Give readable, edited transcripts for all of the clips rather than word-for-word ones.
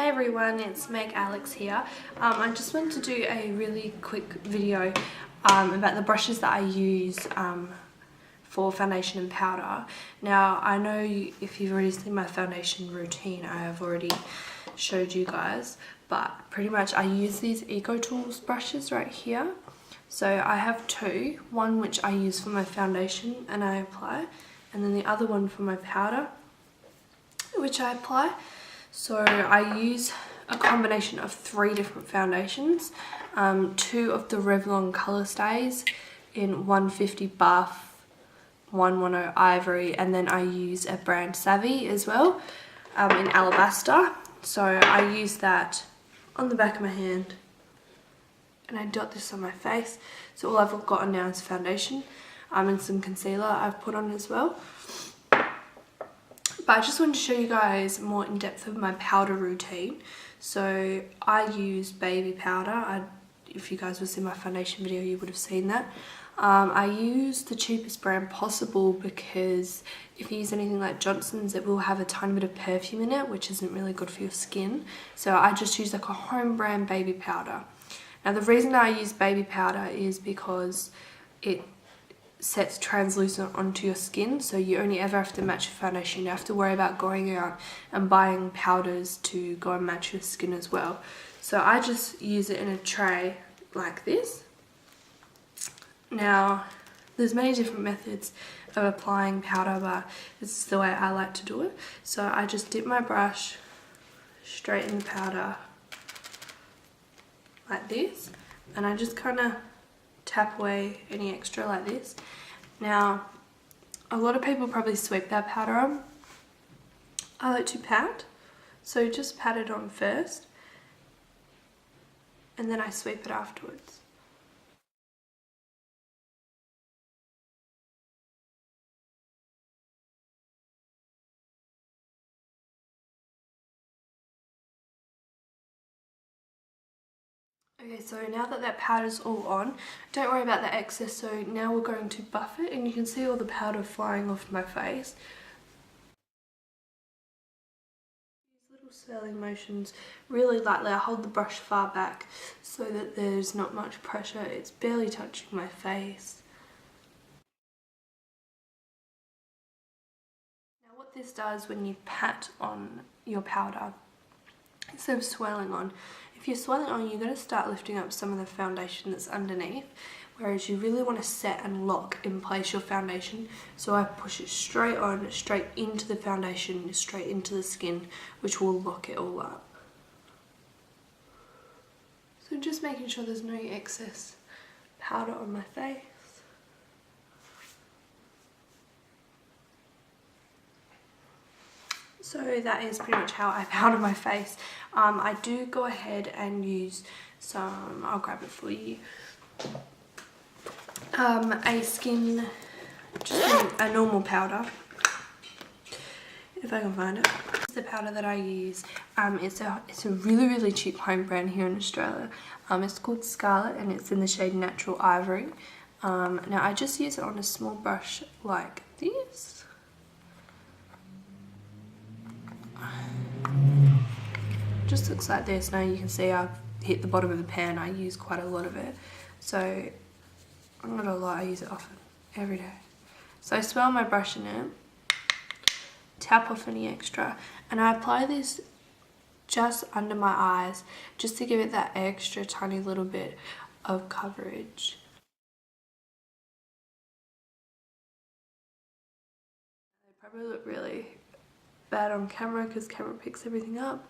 Hey everyone, it's Meg Alex here. I just wanted to do a really quick video about the brushes that I use for foundation and powder. Now I know if you've already seen my foundation routine, I have already showed you guys, but pretty much I use these EcoTools brushes right here. So I have two, one which I use for my foundation and I apply, and then the other one for my powder which I apply. So I use a combination of 3 different foundations, 2 of the Revlon Colour Stays in 150 Buff, 110 Ivory, and then I use a brand Savvy as well in Alabaster. So I use that on the back of my hand and I dot this on my face. So all I've got now is foundation and some concealer I've put on as well. But I just wanted to show you guys more in depth of my powder routine. So I use baby powder. If you guys would see my foundation video, you would have seen that. I use the cheapest brand possible because if you use anything like Johnson's, it will have a tiny bit of perfume in it, which isn't really good for your skin. So I just use like a home brand baby powder. Now the reason I use baby powder is because it sets translucent onto your skin, so you only ever have to match your foundation. You have to worry about going out and buying powders to go and match your skin as well. So I just use it in a tray like this. Now there's many different methods of applying powder, but this is the way I like to do it. So I just dip my brush straight in the powder like this, and I just kind of tap away any extra like this. Now a lot of people probably sweep their powder on. I like to pat, so just pat it on first and then I sweep it afterwards. Okay, so now that powder's all on, don't worry about the excess, so now we're going to buff it, and you can see all the powder flying off my face. These little swirling motions really lightly. I hold the brush far back so that there's not much pressure, it's barely touching my face. Now what this does when you pat on your powder, instead of swirling on, if you're swirling on, you're going to start lifting up some of the foundation that's underneath, whereas you really want to set and lock in place your foundation. So I push it straight on, straight into the foundation, straight into the skin, which will lock it all up. So just making sure there's no excess powder on my face. So that is pretty much how I powder my face. I do go ahead and use some, I'll grab it for you, just a normal powder, if I can find it. The powder that I use, it's a really cheap home brand here in Australia. It's called Scarlet and it's in the shade Natural Ivory. Now I just use it on a small brush like this. Just looks like this. Now you can see I've hit the bottom of the pan. I use quite a lot of it, so I'm not gonna lie, I use it often, every day. So I swirl my brush in it, tap off any extra, and I apply this just under my eyes just to give it that extra tiny little bit of coverage. They probably look really bad on camera because camera picks everything up,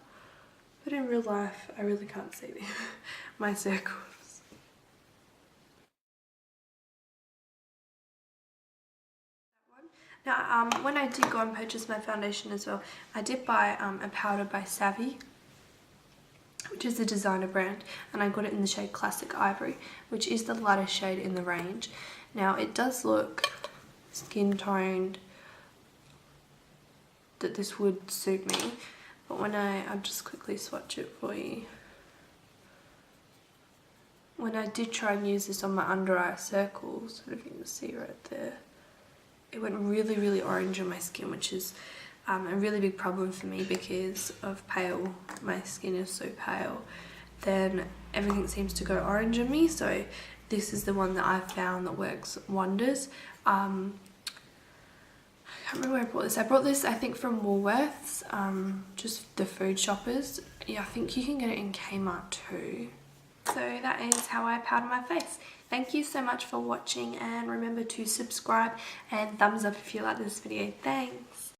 but in real life I really can't see my circles. Now when I did go and purchase my foundation as well, I did buy a powder by Savvy, which is a designer brand, and I got it in the shade Classic Ivory, which is the lightest shade in the range. Now it does look skin toned, that this would suit me, but when I'll just quickly swatch it for you. When I did try and use this on my under eye circles, I don't know if you can see right there, it went really orange on my skin, which is a really big problem for me because of pale, my skin is so pale, then everything seems to go orange on me. So this is the one that I've found that works wonders. I can't remember where I bought this. I brought this, I think, from Woolworths, just the food shoppers. Yeah, I think you can get it in Kmart too. So that is how I powder my face. Thank you so much for watching, and remember to subscribe and thumbs up if you like this video. Thanks.